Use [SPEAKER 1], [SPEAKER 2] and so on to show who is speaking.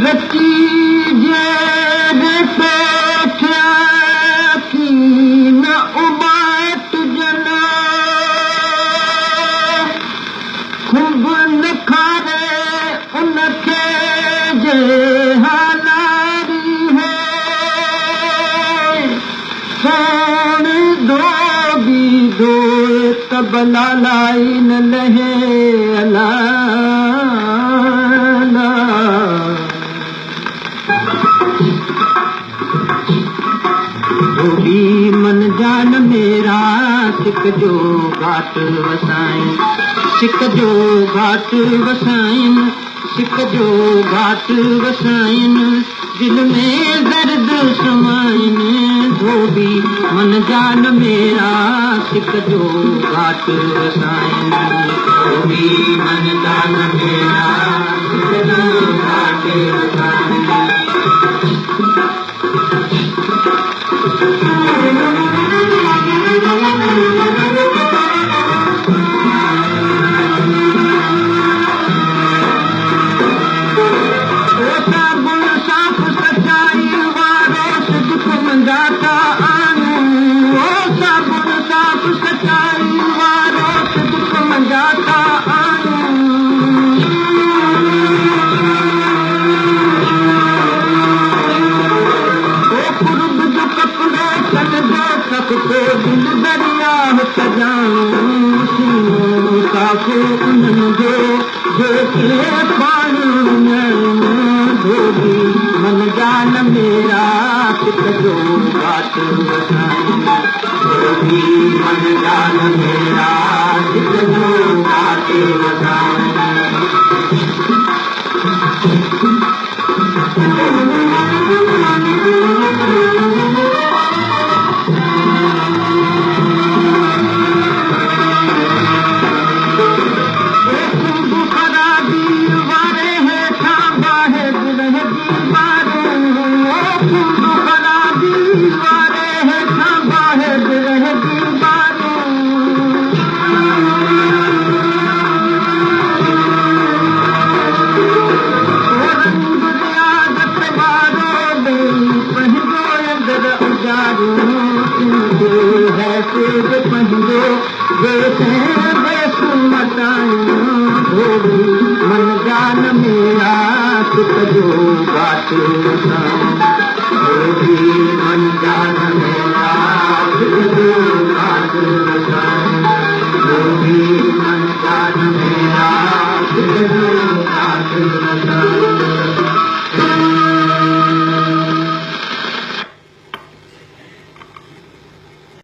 [SPEAKER 1] रची जेर पेठिया की न उबाट जना खूब नखारे उनखे जे हालारी है सोण धोबी धोए तबला लाई न लहे अला धोबी मन जान मेरा सिक जो घाट वसाइन सिक जो घाट वसाइन सिक जो घाट वसाइन दिल में दर्द समाइन धोबी मन जान मेरा सिक जो घाट वसाइन धोबी मन जान मेरा सिक जो घाट वसाइन जाता आनू ओ साबुन साफ सच्चाई वारो दुख में जाता आनू ओ कुर्ब जो कपड़े चल जो सकते दिल दरिया सजाऊं सीनों साफो उन्हन जो के पानी में धोबी मन जान मेरा सिक जो घाट वसाइन धोबी मन जान मेरा सिक जो घाट वसाइन पंहिंजो धोबी मन जान मेरा सिक जो घाट वसाइन